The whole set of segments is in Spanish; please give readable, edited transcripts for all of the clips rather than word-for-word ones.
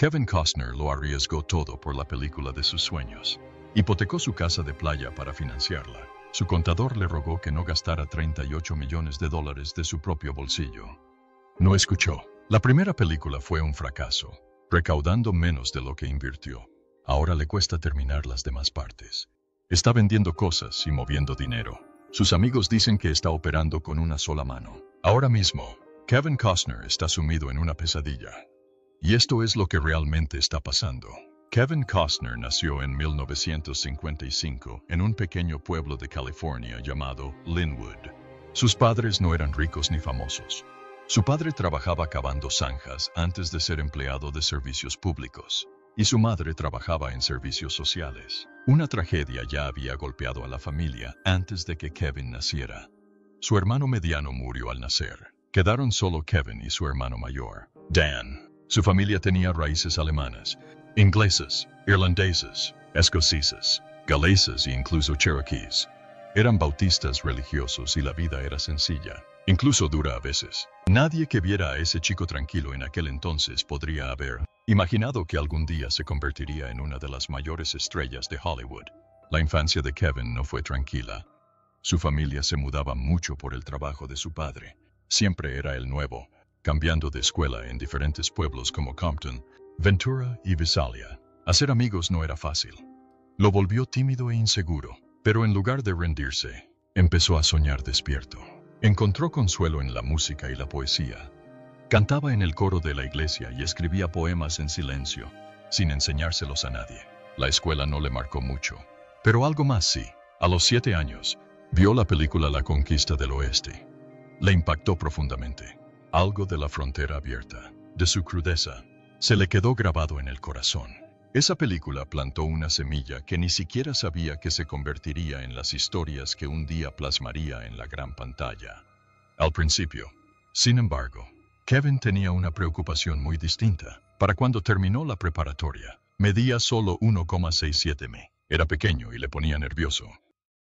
Kevin Costner lo arriesgó todo por la película de sus sueños. Hipotecó su casa de playa para financiarla. Su contador le rogó que no gastara $38 millones de su propio bolsillo. No escuchó. La primera película fue un fracaso, recaudando menos de lo que invirtió. Ahora le cuesta terminar las demás partes. Está vendiendo cosas y moviendo dinero. Sus amigos dicen que está operando con una sola mano. Ahora mismo, Kevin Costner está sumido en una pesadilla. Y esto es lo que realmente está pasando. Kevin Costner nació en 1955 en un pequeño pueblo de California llamado Linwood. Sus padres no eran ricos ni famosos. Su padre trabajaba cavando zanjas antes de ser empleado de servicios públicos, y su madre trabajaba en servicios sociales. Una tragedia ya había golpeado a la familia antes de que Kevin naciera. Su hermano mediano murió al nacer. Quedaron solo Kevin y su hermano mayor, Dan. Su familia tenía raíces alemanas, inglesas, irlandesas, escocesas, galesas e incluso cherokees. Eran bautistas religiosos y la vida era sencilla, incluso dura a veces. Nadie que viera a ese chico tranquilo en aquel entonces podría haber imaginado que algún día se convertiría en una de las mayores estrellas de Hollywood. La infancia de Kevin no fue tranquila. Su familia se mudaba mucho por el trabajo de su padre. Siempre era el nuevo, cambiando de escuela en diferentes pueblos como Compton, Ventura y Visalia. Hacer amigos no era fácil. Lo volvió tímido e inseguro, pero en lugar de rendirse, empezó a soñar despierto. Encontró consuelo en la música y la poesía. Cantaba en el coro de la iglesia y escribía poemas en silencio, sin enseñárselos a nadie. La escuela no le marcó mucho, pero algo más sí. A los 7 años, vio la película La Conquista del Oeste. Le impactó profundamente. Algo de la frontera abierta, de su crudeza, se le quedó grabado en el corazón. Esa película plantó una semilla que ni siquiera sabía que se convertiría en las historias que un día plasmaría en la gran pantalla. Al principio, sin embargo, Kevin tenía una preocupación muy distinta. Para cuando terminó la preparatoria, medía solo 1,67 m. Era pequeño y le ponía nervioso.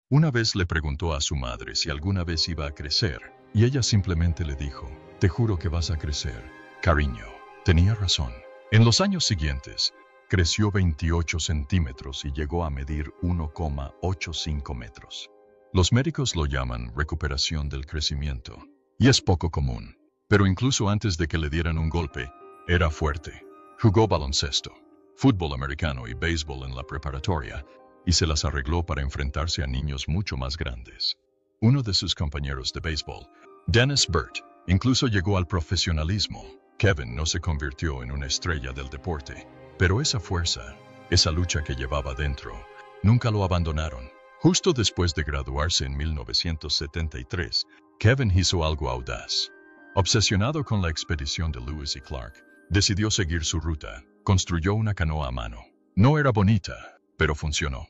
Una vez le preguntó a su madre si alguna vez iba a crecer, y ella simplemente le dijo: «Te juro que vas a crecer, cariño». Tenía razón. En los años siguientes, creció 28 centímetros y llegó a medir 1,85 metros. Los médicos lo llaman recuperación del crecimiento, y es poco común. Pero incluso antes de que le dieran un golpe, era fuerte. Jugó baloncesto, fútbol americano y béisbol en la preparatoria, y se las arregló para enfrentarse a niños mucho más grandes. Uno de sus compañeros de béisbol, Dennis Burt, incluso llegó al profesionalismo. Kevin no se convirtió en una estrella del deporte, pero esa fuerza, esa lucha que llevaba dentro, nunca lo abandonaron. Justo después de graduarse en 1973, Kevin hizo algo audaz. Obsesionado con la expedición de Lewis y Clark, decidió seguir su ruta. Construyó una canoa a mano. No era bonita, pero funcionó.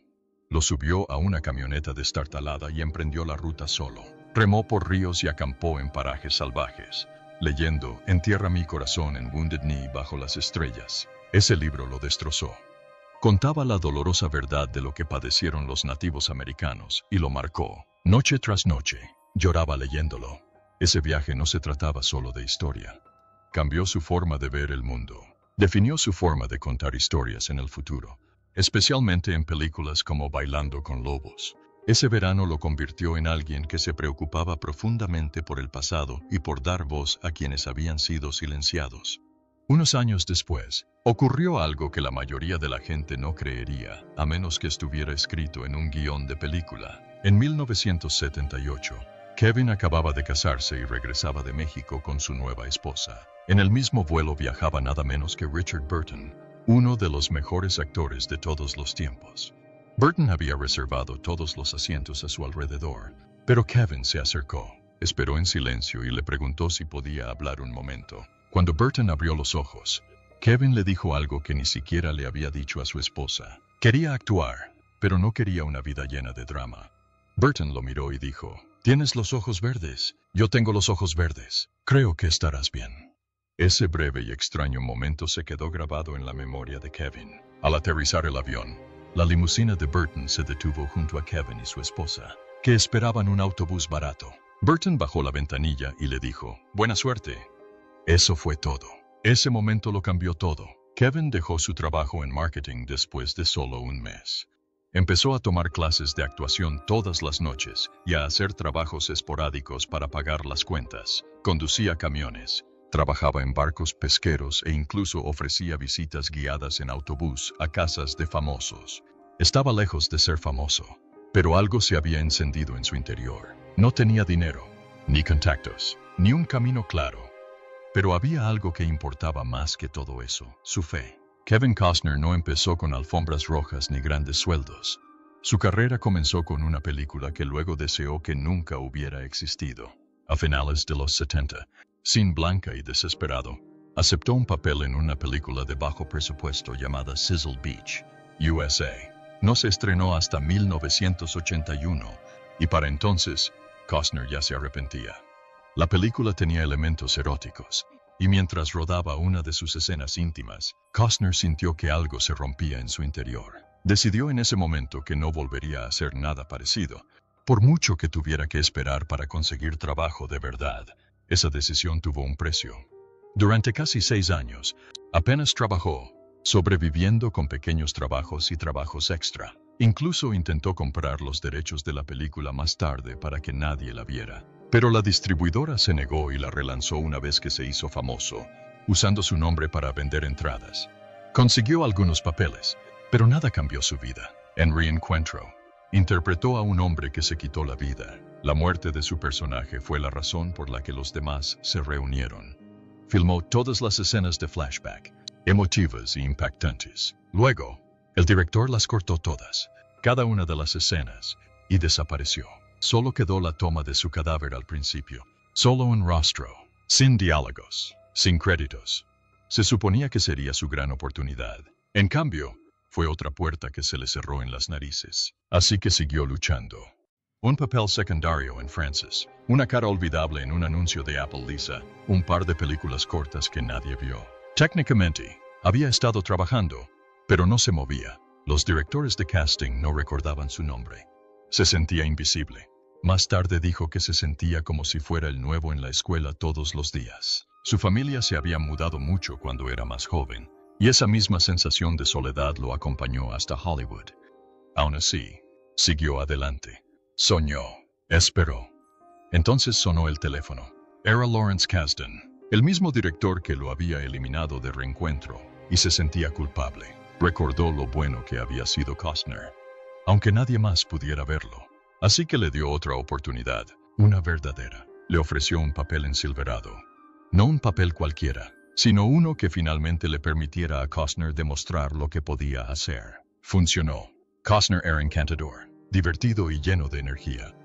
Lo subió a una camioneta destartalada y emprendió la ruta solo. Remó por ríos y acampó en parajes salvajes, leyendo Entierra mi corazón en Wounded Knee bajo las estrellas. Ese libro lo destrozó. Contaba la dolorosa verdad de lo que padecieron los nativos americanos y lo marcó. Noche tras noche, lloraba leyéndolo. Ese viaje no se trataba solo de historia. Cambió su forma de ver el mundo. Definió su forma de contar historias en el futuro, especialmente en películas como Bailando con Lobos. Ese verano lo convirtió en alguien que se preocupaba profundamente por el pasado y por dar voz a quienes habían sido silenciados. Unos años después, ocurrió algo que la mayoría de la gente no creería, a menos que estuviera escrito en un guión de película. En 1978, Kevin acababa de casarse y regresaba de México con su nueva esposa. En el mismo vuelo viajaba nada menos que Richard Burton, uno de los mejores actores de todos los tiempos. Burton había reservado todos los asientos a su alrededor, pero Kevin se acercó, esperó en silencio y le preguntó si podía hablar un momento. Cuando Burton abrió los ojos, Kevin le dijo algo que ni siquiera le había dicho a su esposa. Quería actuar, pero no quería una vida llena de drama. Burton lo miró y dijo: «Tienes los ojos verdes. Yo tengo los ojos verdes. Creo que estarás bien». Ese breve y extraño momento se quedó grabado en la memoria de Kevin. Al aterrizar el avión, la limusina de Burton se detuvo junto a Kevin y su esposa, que esperaban un autobús barato. Burton bajó la ventanilla y le dijo: «Buena suerte». Eso fue todo. Ese momento lo cambió todo. Kevin dejó su trabajo en marketing después de solo un mes. Empezó a tomar clases de actuación todas las noches y a hacer trabajos esporádicos para pagar las cuentas. Conducía camiones, trabajaba en barcos pesqueros e incluso ofrecía visitas guiadas en autobús a casas de famosos. Estaba lejos de ser famoso, pero algo se había encendido en su interior. No tenía dinero, ni contactos, ni un camino claro. Pero había algo que importaba más que todo eso, su fe. Kevin Costner no empezó con alfombras rojas ni grandes sueldos. Su carrera comenzó con una película que luego deseó que nunca hubiera existido. A finales de los 70, sin blanca y desesperado, aceptó un papel en una película de bajo presupuesto llamada Sizzle Beach, USA. No se estrenó hasta 1981, y para entonces, Costner ya se arrepentía. La película tenía elementos eróticos, y mientras rodaba una de sus escenas íntimas, Costner sintió que algo se rompía en su interior. Decidió en ese momento que no volvería a hacer nada parecido, por mucho que tuviera que esperar para conseguir trabajo de verdad. Esa decisión tuvo un precio. Durante casi 6 años, apenas trabajó, sobreviviendo con pequeños trabajos y trabajos extra. Incluso intentó comprar los derechos de la película más tarde para que nadie la viera. Pero la distribuidora se negó y la relanzó una vez que se hizo famoso, usando su nombre para vender entradas. Consiguió algunos papeles, pero nada cambió su vida. En Reencuentro, interpretó a un hombre que se quitó la vida. La muerte de su personaje fue la razón por la que los demás se reunieron. Filmó todas las escenas de flashback, emotivas e impactantes. Luego, el director las cortó todas, cada una de las escenas, y desapareció. Solo quedó la toma de su cadáver al principio. Solo un rostro, sin diálogos, sin créditos. Se suponía que sería su gran oportunidad. En cambio, fue otra puerta que se le cerró en las narices. Así que siguió luchando. Un papel secundario en Frances, una cara olvidable en un anuncio de Apple Lisa, un par de películas cortas que nadie vio. Técnicamente, había estado trabajando, pero no se movía. Los directores de casting no recordaban su nombre. Se sentía invisible. Más tarde dijo que se sentía como si fuera el nuevo en la escuela todos los días. Su familia se había mudado mucho cuando era más joven, y esa misma sensación de soledad lo acompañó hasta Hollywood. Aún así, siguió adelante. Soñó, esperó. Entonces sonó el teléfono. Era Lawrence Kasdan, el mismo director que lo había eliminado de Reencuentro, y se sentía culpable. Recordó lo bueno que había sido Costner, aunque nadie más pudiera verlo. Así que le dio otra oportunidad, una verdadera. Le ofreció un papel en Silverado. No un papel cualquiera, sino uno que finalmente le permitiera a Costner demostrar lo que podía hacer. Funcionó. Costner era encantador, divertido y lleno de energía.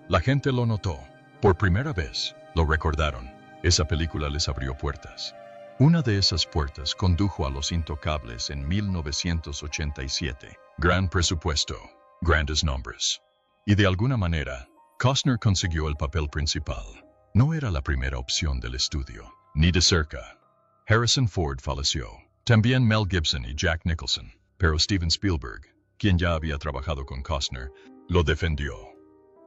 La gente lo notó. Por primera vez, lo recordaron. Esa película les abrió puertas. Una de esas puertas condujo a Los Intocables en 1987. Gran presupuesto, grandes nombres. Y de alguna manera, Costner consiguió el papel principal. No era la primera opción del estudio, ni de cerca. Harrison Ford falleció. También Mel Gibson y Jack Nicholson. Pero Steven Spielberg, quien ya había trabajado con Costner, lo defendió.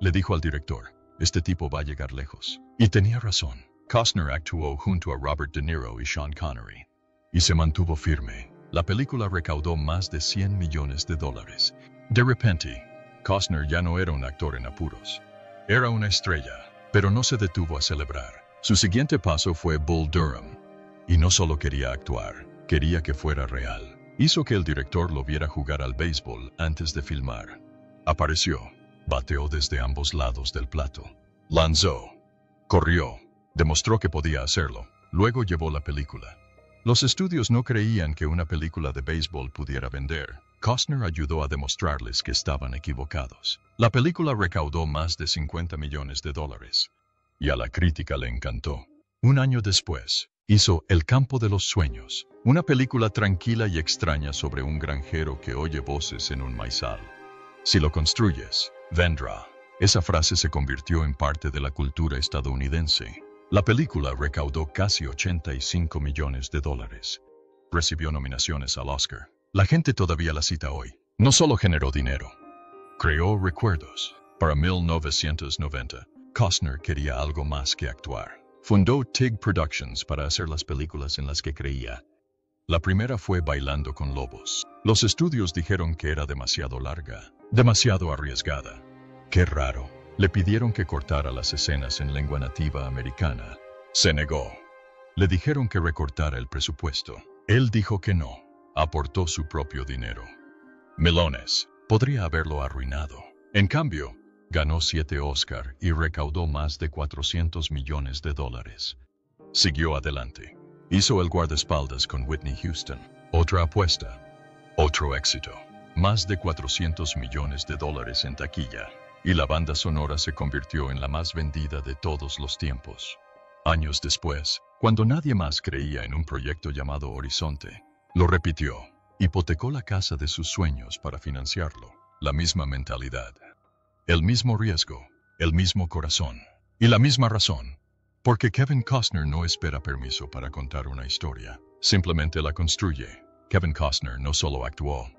Le dijo al director, este tipo va a llegar lejos. Y tenía razón. Costner actuó junto a Robert De Niro y Sean Connery. Y se mantuvo firme. La película recaudó más de $100 millones. De repente, Costner ya no era un actor en apuros. Era una estrella, pero no se detuvo a celebrar. Su siguiente paso fue Bull Durham. Y no solo quería actuar, quería que fuera real. Hizo que el director lo viera jugar al béisbol antes de filmar. Apareció, bateó desde ambos lados del plato. Lanzó, corrió, demostró que podía hacerlo. Luego llevó la película. Los estudios no creían que una película de béisbol pudiera vender. Costner ayudó a demostrarles que estaban equivocados. La película recaudó más de $50 millones. Y a la crítica le encantó. Un año después, hizo El campo de los sueños, una película tranquila y extraña sobre un granjero que oye voces en un maizal. Si lo construyes, vendrá. Esa frase se convirtió en parte de la cultura estadounidense. La película recaudó casi $85 millones. Recibió nominaciones al Oscar. La gente todavía la cita hoy. No solo generó dinero, creó recuerdos. Para 1990, Costner quería algo más que actuar. Fundó TIG Productions para hacer las películas en las que creía. La primera fue Bailando con Lobos. Los estudios dijeron que era demasiado larga, demasiado arriesgada. ¡Qué raro! Le pidieron que cortara las escenas en lengua nativa americana. Se negó. Le dijeron que recortara el presupuesto. Él dijo que no. Aportó su propio dinero. Melones. Podría haberlo arruinado. En cambio, ganó 7 Oscar y recaudó más de $400 millones. Siguió adelante. Hizo El guardaespaldas con Whitney Houston. Otra apuesta. Otro éxito. Más de $400 millones en taquilla. Y la banda sonora se convirtió en la más vendida de todos los tiempos. Años después, cuando nadie más creía en un proyecto llamado Horizonte, lo repitió. Hipotecó la casa de sus sueños para financiarlo. La misma mentalidad. El mismo riesgo. El mismo corazón. Y la misma razón. Porque Kevin Costner no espera permiso para contar una historia. Simplemente la construye. Kevin Costner no solo actuó.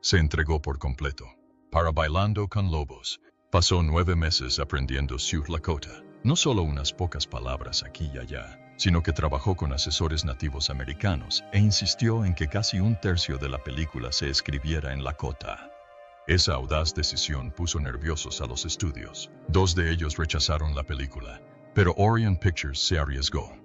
Se entregó por completo. Para Bailando con Lobos, pasó 9 meses aprendiendo Sioux Lakota. No solo unas pocas palabras aquí y allá, sino que trabajó con asesores nativos americanos e insistió en que casi 1/3 de la película se escribiera en Lakota. Esa audaz decisión puso nerviosos a los estudios. 2 de ellos rechazaron la película, pero Orion Pictures se arriesgó.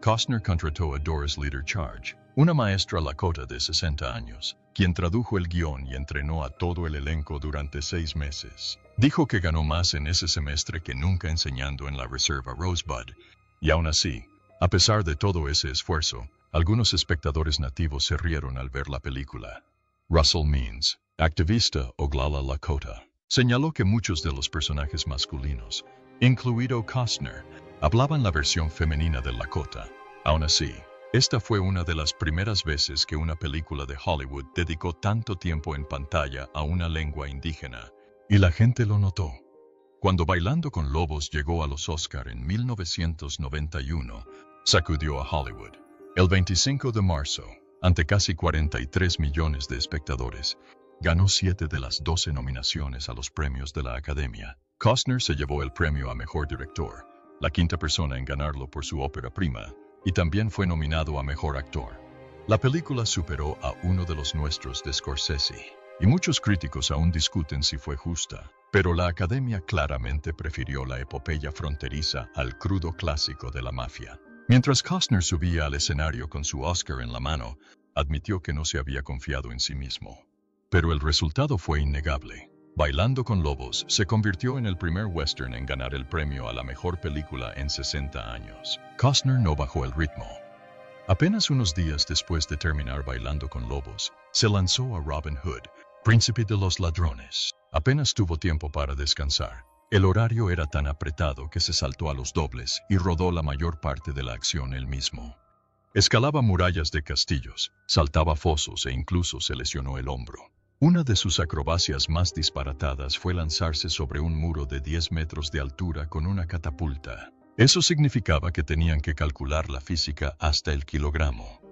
Costner contrató a Doris Leader Charge, una maestra Lakota de 60 años, quien tradujo el guión y entrenó a todo el elenco durante 6 meses. Dijo que ganó más en ese semestre que nunca enseñando en la Reserva Rosebud. Y aún así, a pesar de todo ese esfuerzo, algunos espectadores nativos se rieron al ver la película. Russell Means, activista Oglala Lakota, señaló que muchos de los personajes masculinos, incluido Costner, hablaban la versión femenina del Lakota. Aún así, esta fue una de las primeras veces que una película de Hollywood dedicó tanto tiempo en pantalla a una lengua indígena, y la gente lo notó. Cuando Bailando con Lobos llegó a los Oscar en 1991, sacudió a Hollywood. El 25 de marzo, ante casi 43 millones de espectadores, ganó 7 de las 12 nominaciones a los premios de la Academia. Costner se llevó el premio a Mejor Director, la 5ª persona en ganarlo por su ópera prima, y también fue nominado a Mejor Actor. La película superó a Uno de los Nuestros de Scorsese, y muchos críticos aún discuten si fue justa, pero la Academia claramente prefirió la epopeya fronteriza al crudo clásico de la mafia. Mientras Costner subía al escenario con su Oscar en la mano, admitió que no se había confiado en sí mismo. Pero el resultado fue innegable. Bailando con Lobos se convirtió en el primer western en ganar el premio a la mejor película en 60 años. Costner no bajó el ritmo. Apenas unos días después de terminar Bailando con Lobos, se lanzó a Robin Hood, Príncipe de los Ladrones. Apenas tuvo tiempo para descansar. El horario era tan apretado que se saltó a los dobles y rodó la mayor parte de la acción él mismo. Escalaba murallas de castillos, saltaba fosos e incluso se lesionó el hombro. Una de sus acrobacias más disparatadas fue lanzarse sobre un muro de 10 metros de altura con una catapulta. Eso significaba que tenían que calcular la física hasta el kilogramo.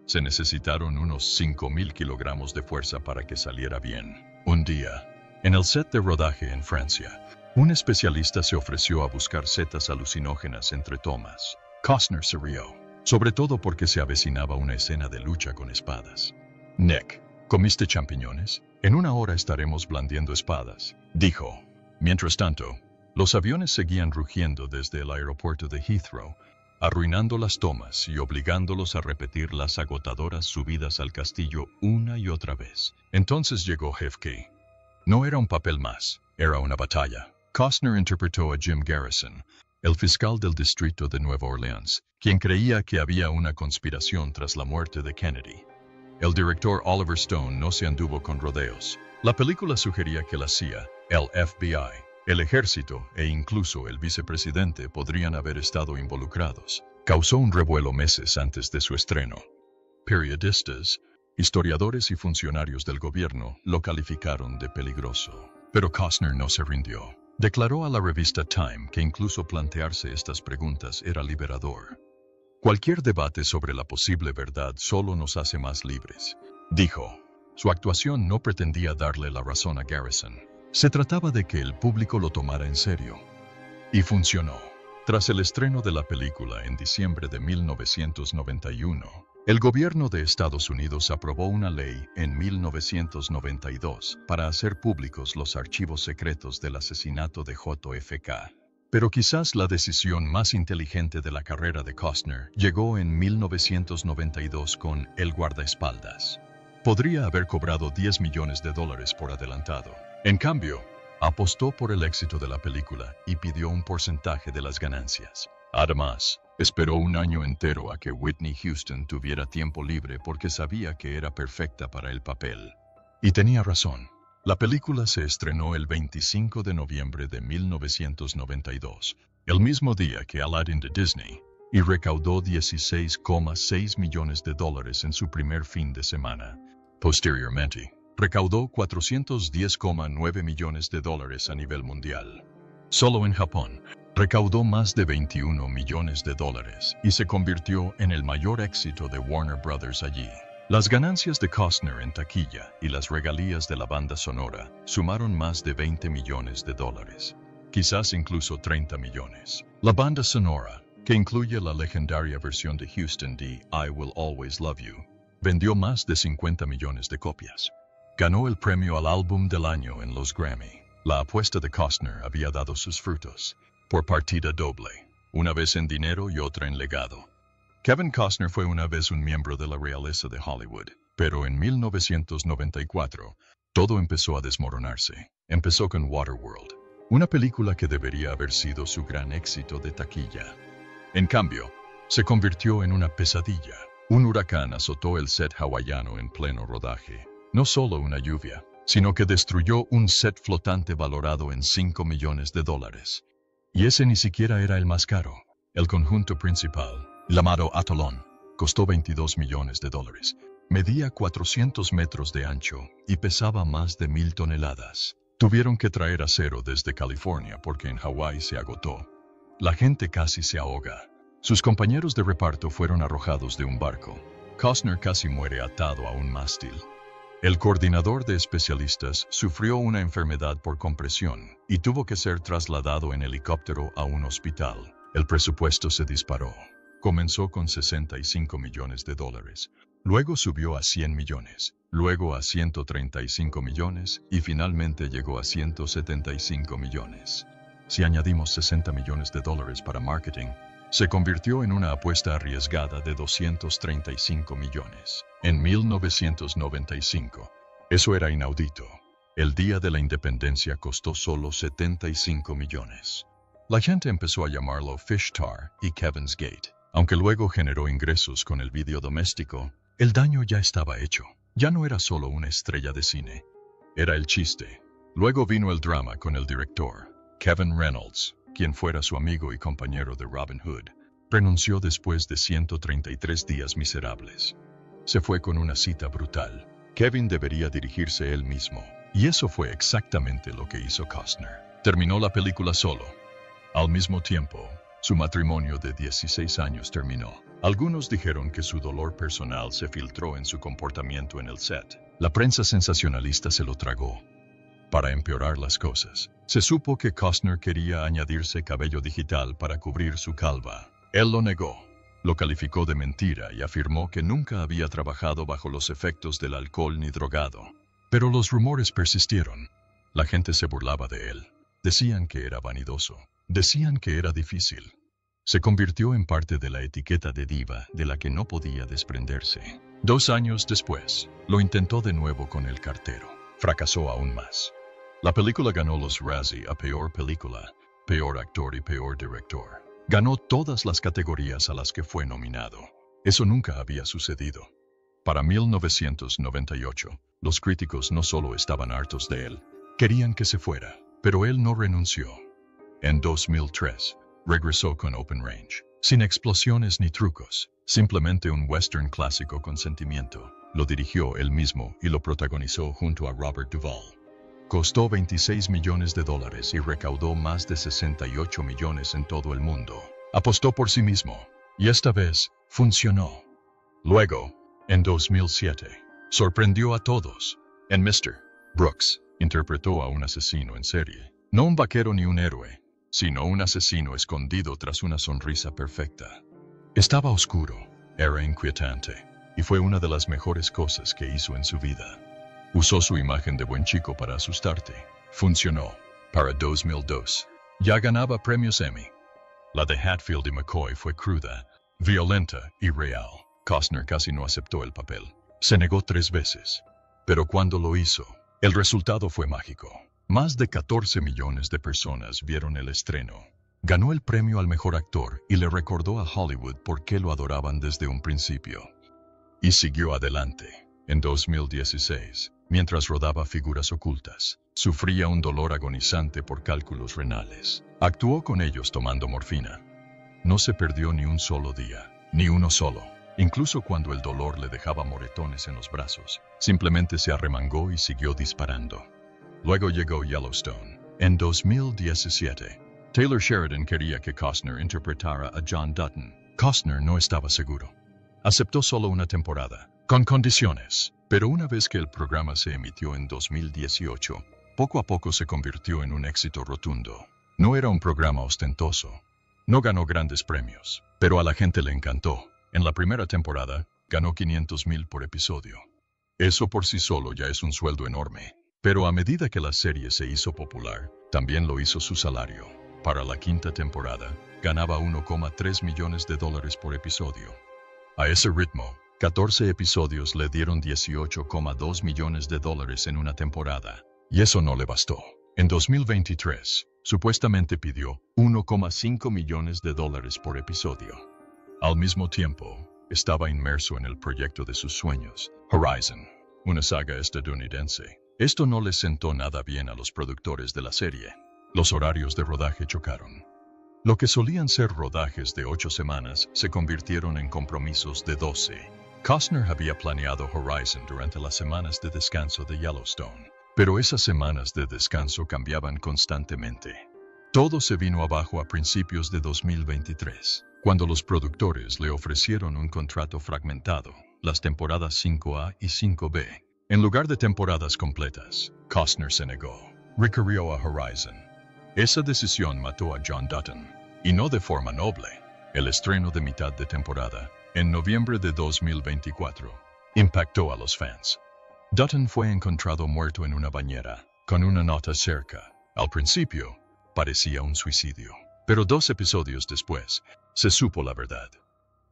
Se necesitaron unos 5.000 kilogramos de fuerza para que saliera bien. Un día, en el set de rodaje en Francia, un especialista se ofreció a buscar setas alucinógenas entre tomas. Costner se rió, sobre todo porque se avecinaba una escena de lucha con espadas. Nick, ¿comiste champiñones? En 1 hora estaremos blandiendo espadas, dijo. Mientras tanto, los aviones seguían rugiendo desde el aeropuerto de Heathrow, arruinando las tomas y obligándolos a repetir las agotadoras subidas al castillo una y otra vez. Entonces llegó JFK. No era un papel más, era una batalla. Costner interpretó a Jim Garrison, el fiscal del distrito de Nueva Orleans, quien creía que había una conspiración tras la muerte de Kennedy. El director Oliver Stone no se anduvo con rodeos. La película sugería que la CIA, el FBI, el ejército e incluso el vicepresidente podrían haber estado involucrados. Causó un revuelo meses antes de su estreno. Periodistas, historiadores y funcionarios del gobierno lo calificaron de peligroso. Pero Costner no se rindió. Declaró a la revista Time que incluso plantearse estas preguntas era liberador. Cualquier debate sobre la posible verdad solo nos hace más libres, dijo. Su actuación no pretendía darle la razón a Garrison. Se trataba de que el público lo tomara en serio. Y funcionó. Tras el estreno de la película en diciembre de 1991, El gobierno de Estados Unidos aprobó una ley en 1992 para hacer públicos los archivos secretos del asesinato de JFK. Pero quizás la decisión más inteligente de la carrera de Costner llegó en 1992 con El guardaespaldas. Podría haber cobrado $10 millones por adelantado. En cambio, apostó por el éxito de la película y pidió un porcentaje de las ganancias. Además, esperó un año entero a que Whitney Houston tuviera tiempo libre porque sabía que era perfecta para el papel. Y tenía razón. La película se estrenó el 25 de noviembre de 1992, el mismo día que Aladdin de Disney, y recaudó $16,6 millones en su primer fin de semana. Posteriormente, recaudó $410,9 millones a nivel mundial. Solo en Japón, recaudó más de $21 millones y se convirtió en el mayor éxito de Warner Brothers allí. Las ganancias de Costner en taquilla y las regalías de la banda sonora sumaron más de $20 millones, quizás incluso 30 millones. La banda sonora, que incluye la legendaria versión de Houston de I Will Always Love You, vendió más de 50 millones de copias. Ganó el premio al álbum del año en los Grammy. La apuesta de Costner había dado sus frutos, por partida doble, una vez en dinero y otra en legado. Kevin Costner fue una vez un miembro de la realeza de Hollywood, pero en 1994, todo empezó a desmoronarse. Empezó con Waterworld, una película que debería haber sido su gran éxito de taquilla. En cambio, se convirtió en una pesadilla. Un huracán azotó el set hawaiano en pleno rodaje. No solo una lluvia, sino que destruyó un set flotante valorado en $5 millones. Y ese ni siquiera era el más caro. El conjunto principal, llamado Atolón, costó $22 millones. Medía 400 metros de ancho y pesaba más de 1,000 toneladas. Tuvieron que traer acero desde California porque en Hawái se agotó. La gente casi se ahoga. Sus compañeros de reparto fueron arrojados de un barco. Costner casi muere atado a un mástil. El coordinador de especialistas sufrió una enfermedad por compresión y tuvo que ser trasladado en helicóptero a un hospital. El presupuesto se disparó. Comenzó con $65 millones, luego subió a $100 millones, luego a $135 millones y finalmente llegó a $175 millones. Si añadimos $60 millones para marketing, se convirtió en una apuesta arriesgada de $235 millones. En 1995, eso era inaudito. El Día de la Independencia costó solo $75 millones. La gente empezó a llamarlo Fish Tar y Kevin's Gate. Aunque luego generó ingresos con el video doméstico, el daño ya estaba hecho. Ya no era solo una estrella de cine. Era el chiste. Luego vino el drama con el director, Kevin Reynolds, quien fuera su amigo y compañero de Robin Hood. Renunció después de 133 días miserables. Se fue con una cita brutal. Kevin debería dirigirse él mismo. Y eso fue exactamente lo que hizo Costner. Terminó la película solo. Al mismo tiempo, su matrimonio de 16 años terminó. Algunos dijeron que su dolor personal se filtró en su comportamiento en el set. La prensa sensacionalista se lo tragó. Para empeorar las cosas, se supo que Costner quería añadirse cabello digital para cubrir su calva. Él lo negó. Lo calificó de mentira y afirmó que nunca había trabajado bajo los efectos del alcohol ni drogado. Pero los rumores persistieron. La gente se burlaba de él. Decían que era vanidoso. Decían que era difícil. Se convirtió en parte de la etiqueta de diva de la que no podía desprenderse. 2 años después, lo intentó de nuevo con El cartero. Fracasó aún más. La película ganó los Razzie a Peor Película, Peor Actor y Peor Director. Ganó todas las categorías a las que fue nominado. Eso nunca había sucedido. Para 1998, los críticos no solo estaban hartos de él, querían que se fuera, pero él no renunció. En 2003, regresó con Open Range, sin explosiones ni trucos, simplemente un western clásico con sentimiento. Lo dirigió él mismo y lo protagonizó junto a Robert Duvall. Costó $26 millones y recaudó más de 68 millones en todo el mundo. Apostó por sí mismo, y esta vez, funcionó. Luego, en 2007, sorprendió a todos. En Mr. Brooks, interpretó a un asesino en serie. No un vaquero ni un héroe, sino un asesino escondido tras una sonrisa perfecta. Estaba oscuro, era inquietante, y fue una de las mejores cosas que hizo en su vida. Usó su imagen de buen chico para asustarte. Funcionó. Para 2002. Ya ganaba premios Emmy. La de Hatfield y McCoy fue cruda, violenta y real. Costner casi no aceptó el papel. Se negó 3 veces. Pero cuando lo hizo, el resultado fue mágico. Más de 14 millones de personas vieron el estreno. Ganó el premio al mejor actor y le recordó a Hollywood por qué lo adoraban desde un principio. Y siguió adelante. En 2016, mientras rodaba Figuras Ocultas, sufría un dolor agonizante por cálculos renales. Actuó con ellos tomando morfina. No se perdió ni un solo día, ni uno solo. Incluso cuando el dolor le dejaba moretones en los brazos, simplemente se arremangó y siguió disparando. Luego llegó Yellowstone. En 2017, Taylor Sheridan quería que Costner interpretara a John Dutton. Costner no estaba seguro. Aceptó solo una temporada, con condiciones. Pero una vez que el programa se emitió en 2018, poco a poco se convirtió en un éxito rotundo. No era un programa ostentoso. No ganó grandes premios, pero a la gente le encantó. En la primera temporada, ganó $500,000 por episodio. Eso por sí solo ya es un sueldo enorme. Pero a medida que la serie se hizo popular, también lo hizo su salario. Para la quinta temporada, ganaba $1,3 millones por episodio. A ese ritmo, 14 episodios le dieron $18,2 millones en una temporada. Y eso no le bastó. En 2023, supuestamente pidió $1,5 millones por episodio. Al mismo tiempo, estaba inmerso en el proyecto de sus sueños, Horizon, una saga estadounidense. Esto no les sentó nada bien a los productores de la serie. Los horarios de rodaje chocaron. Lo que solían ser rodajes de 8 semanas se convirtieron en compromisos de 12. Costner había planeado Horizon durante las semanas de descanso de Yellowstone, pero esas semanas de descanso cambiaban constantemente. Todo se vino abajo a principios de 2023. Cuando los productores le ofrecieron un contrato fragmentado, las temporadas 5A y 5B, en lugar de temporadas completas, Costner se negó. Recurrió a Horizon. Esa decisión mató a John Dutton, y no de forma noble. El estreno de mitad de temporada, en noviembre de 2024, impactó a los fans. Dutton fue encontrado muerto en una bañera, con una nota cerca. Al principio, parecía un suicidio. Pero 2 episodios después, se supo la verdad.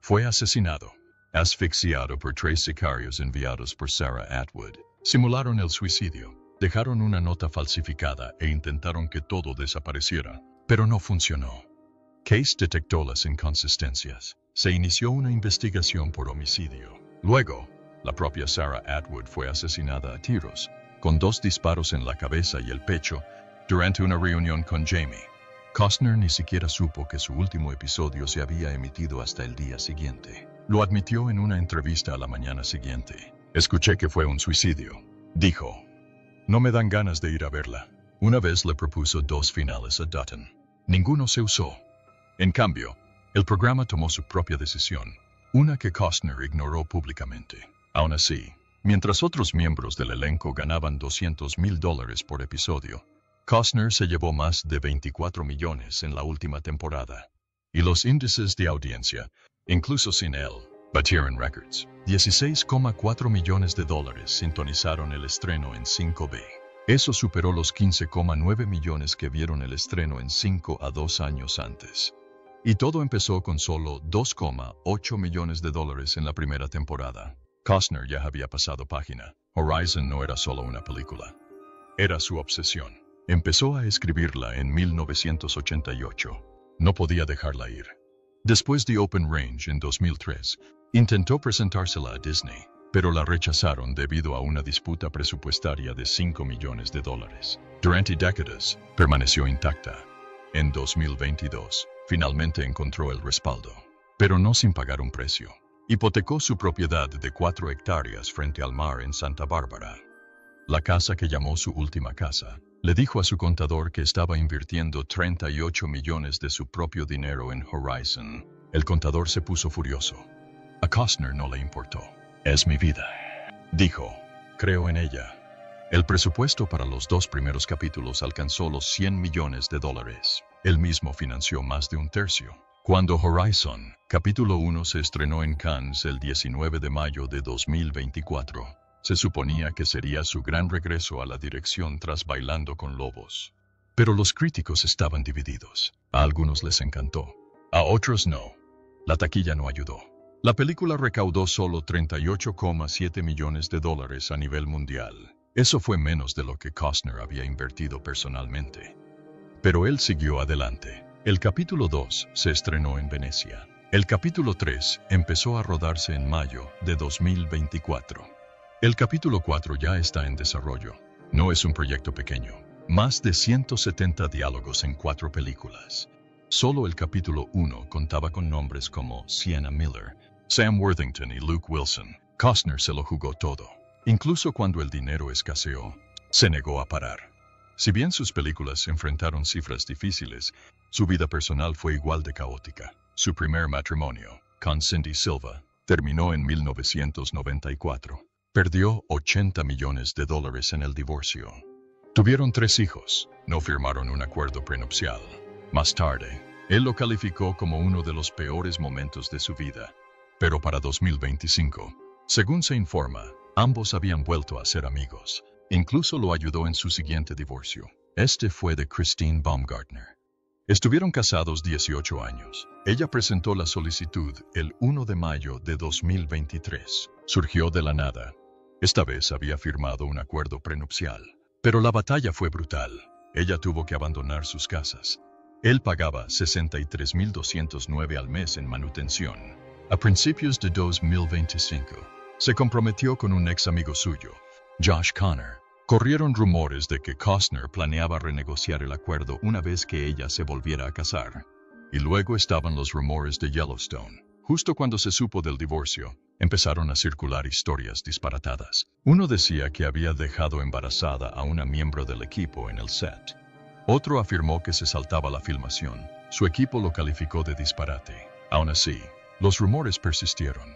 Fue asesinado, asfixiado por 3 sicarios enviados por Sarah Atwood. Simularon el suicidio, dejaron una nota falsificada e intentaron que todo desapareciera, pero no funcionó. Case detectó las inconsistencias. Se inició una investigación por homicidio. Luego, la propia Sarah Atwood fue asesinada a tiros, con 2 disparos en la cabeza y el pecho, durante una reunión con Jamie. Costner ni siquiera supo que su último episodio se había emitido hasta el día siguiente. Lo admitió en una entrevista a la mañana siguiente. Escuché que fue un suicidio. Dijo, no me dan ganas de ir a verla. Una vez le propuso 2 finales a Dutton. Ninguno se usó. En cambio, el programa tomó su propia decisión, una que Costner ignoró públicamente. Aún así, mientras otros miembros del elenco ganaban $200,000 por episodio, Costner se llevó más de 24 millones en la última temporada. Y los índices de audiencia, incluso sin él, batieron récords. $16,4 millones sintonizaron el estreno en 5B. Eso superó los 15,9 millones que vieron el estreno en 5 a 2 años antes. Y todo empezó con solo $2,8 millones en la primera temporada. Costner ya había pasado página. Horizon no era solo una película. Era su obsesión. Empezó a escribirla en 1988. No podía dejarla ir. Después de Open Range en 2003, intentó presentársela a Disney, pero la rechazaron debido a una disputa presupuestaria de $5 millones. Durante décadas, permaneció intacta. En 2022, finalmente encontró el respaldo, pero no sin pagar un precio. Hipotecó su propiedad de 4 hectáreas frente al mar en Santa Bárbara. La casa que llamó su última casa. Le dijo a su contador que estaba invirtiendo 38 millones de su propio dinero en Horizon. El contador se puso furioso. A Costner no le importó. Es mi vida, dijo. Creo en ella. El presupuesto para los 2 primeros capítulos alcanzó los $100 millones. Él mismo financió más de un tercio. Cuando Horizon, capítulo 1 se estrenó en Cannes el 19 de mayo de 2024, se suponía que sería su gran regreso a la dirección tras Bailando con Lobos. Pero los críticos estaban divididos. A algunos les encantó, a otros no. La taquilla no ayudó. La película recaudó solo $38,7 millones a nivel mundial. Eso fue menos de lo que Costner había invertido personalmente. Pero él siguió adelante. El capítulo 2 se estrenó en Venecia. El capítulo 3 empezó a rodarse en mayo de 2024. El capítulo 4 ya está en desarrollo. No es un proyecto pequeño. Más de 170 diálogos en 4 películas. Solo el capítulo 1 contaba con nombres como Sienna Miller, Sam Worthington y Luke Wilson. Costner se lo jugó todo. Incluso cuando el dinero escaseó, se negó a parar. Si bien sus películas enfrentaron cifras difíciles, su vida personal fue igual de caótica. Su primer matrimonio, con Cindy Silva, terminó en 1994. Perdió $80 millones en el divorcio. Tuvieron 3 hijos. No firmaron un acuerdo prenupcial. Más tarde, él lo calificó como uno de los peores momentos de su vida. Pero para 2025, según se informa, ambos habían vuelto a ser amigos. Incluso lo ayudó en su siguiente divorcio. Este fue de Christine Baumgartner. Estuvieron casados 18 años. Ella presentó la solicitud el 1 de mayo de 2023. Surgió de la nada. Esta vez había firmado un acuerdo prenupcial. Pero la batalla fue brutal. Ella tuvo que abandonar sus casas. Él pagaba $63,209 al mes en manutención. A principios de 2025, se comprometió con un ex amigo suyo, Josh Connor. Corrieron rumores de que Costner planeaba renegociar el acuerdo una vez que ella se volviera a casar. Y luego estaban los rumores de Yellowstone. Justo cuando se supo del divorcio, empezaron a circular historias disparatadas. Uno decía que había dejado embarazada a una miembro del equipo en el set. Otro afirmó que se saltaba la filmación. Su equipo lo calificó de disparate. Aún así, los rumores persistieron.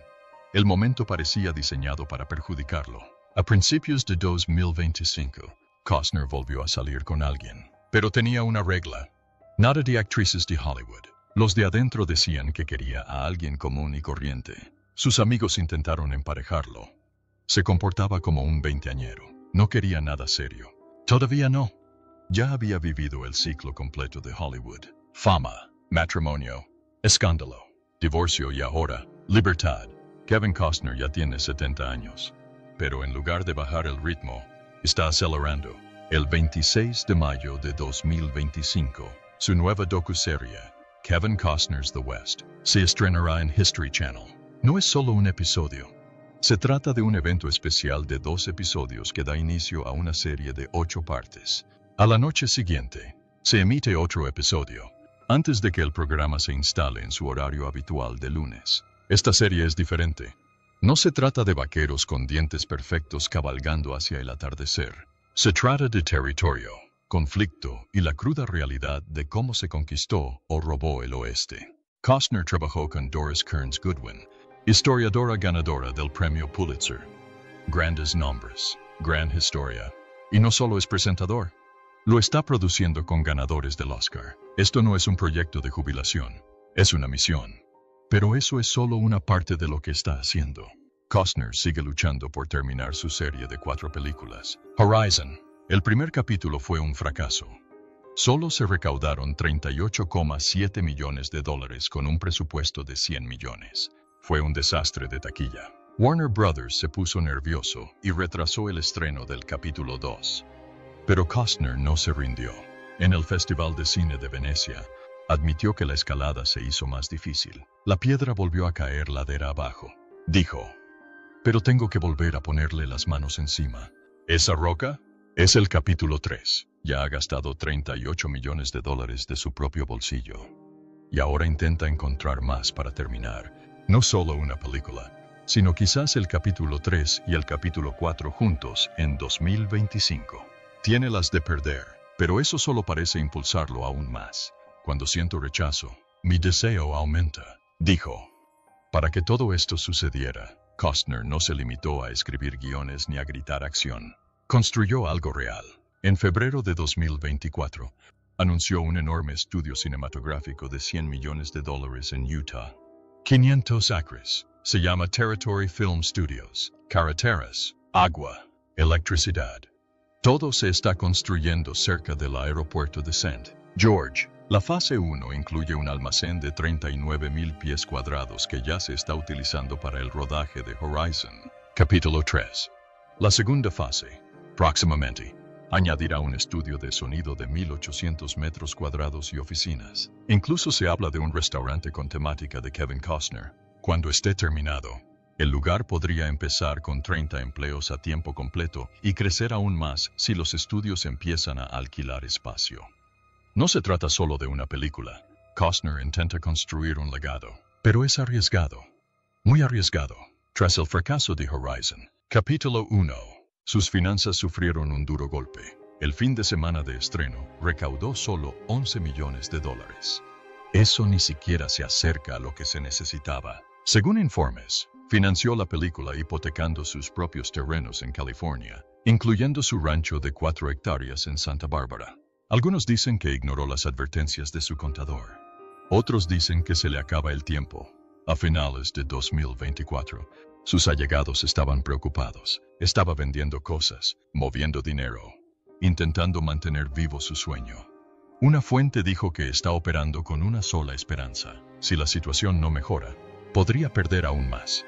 El momento parecía diseñado para perjudicarlo. A principios de 2025, Costner volvió a salir con alguien. Pero tenía una regla. Nada de actrices de Hollywood. Los de adentro decían que quería a alguien común y corriente. Sus amigos intentaron emparejarlo. Se comportaba como un veinteañero. No quería nada serio. Todavía no. Ya había vivido el ciclo completo de Hollywood. Fama, matrimonio, escándalo, divorcio y ahora, libertad. Kevin Costner ya tiene 70 años. Pero en lugar de bajar el ritmo, está acelerando. El 26 de mayo de 2025, su nueva docuserie, Kevin Costner's The West, se estrenará en History Channel. No es solo un episodio. Se trata de un evento especial de 2 episodios que da inicio a una serie de 8 partes. A la noche siguiente, se emite otro episodio, antes de que el programa se instale en su horario habitual de lunes. Esta serie es diferente. No se trata de vaqueros con dientes perfectos cabalgando hacia el atardecer. Se trata de territorio, conflicto y la cruda realidad de cómo se conquistó o robó el oeste. Costner trabajó con Doris Kearns Goodwin, historiadora ganadora del premio Pulitzer. Grandes nombres, gran historia. Y no solo es presentador. Lo está produciendo con ganadores del Oscar. Esto no es un proyecto de jubilación, es una misión. Pero eso es solo una parte de lo que está haciendo. Costner sigue luchando por terminar su serie de 4 películas. Horizon. El primer capítulo fue un fracaso. Solo se recaudaron $38,7 millones con un presupuesto de 100 millones. Fue un desastre de taquilla. Warner Brothers se puso nervioso y retrasó el estreno del capítulo 2. Pero Costner no se rindió. En el Festival de Cine de Venecia, admitió que la escalada se hizo más difícil. La piedra volvió a caer ladera abajo. Dijo, pero tengo que volver a ponerle las manos encima. ¿Esa roca? Es el capítulo 3. Ya ha gastado $38 millones de su propio bolsillo. Y ahora intenta encontrar más para terminar. No solo una película, sino quizás el capítulo 3 y el capítulo 4 juntos en 2025. Tiene las de perder, pero eso solo parece impulsarlo aún más. Cuando siento rechazo, mi deseo aumenta, dijo. Para que todo esto sucediera, Costner no se limitó a escribir guiones ni a gritar acción. Construyó algo real. En febrero de 2024, anunció un enorme estudio cinematográfico de $100 millones en Utah. 500 acres. Se llama Territory Film Studios. Carreteras, agua, electricidad. Todo se está construyendo cerca del aeropuerto de St. George. La fase 1 incluye un almacén de 39,000 pies cuadrados que ya se está utilizando para el rodaje de Horizon. Capítulo 3. La segunda fase, próximamente, añadirá un estudio de sonido de 1,800 metros cuadrados y oficinas. Incluso se habla de un restaurante con temática de Kevin Costner. Cuando esté terminado, el lugar podría empezar con 30 empleos a tiempo completo y crecer aún más si los estudios empiezan a alquilar espacio. No se trata solo de una película. Costner intenta construir un legado, pero es arriesgado. Muy arriesgado. Tras el fracaso de Horizon. Capítulo 1. Sus finanzas sufrieron un duro golpe. El fin de semana de estreno recaudó solo $11 millones. Eso ni siquiera se acerca a lo que se necesitaba. Según informes, financió la película hipotecando sus propios terrenos en California, incluyendo su rancho de 4 hectáreas en Santa Bárbara. Algunos dicen que ignoró las advertencias de su contador. Otros dicen que se le acaba el tiempo. A finales de 2024, sus allegados estaban preocupados. Estaba vendiendo cosas, moviendo dinero, intentando mantener vivo su sueño. Una fuente dijo que está operando con una sola esperanza. Si la situación no mejora, podría perder aún más.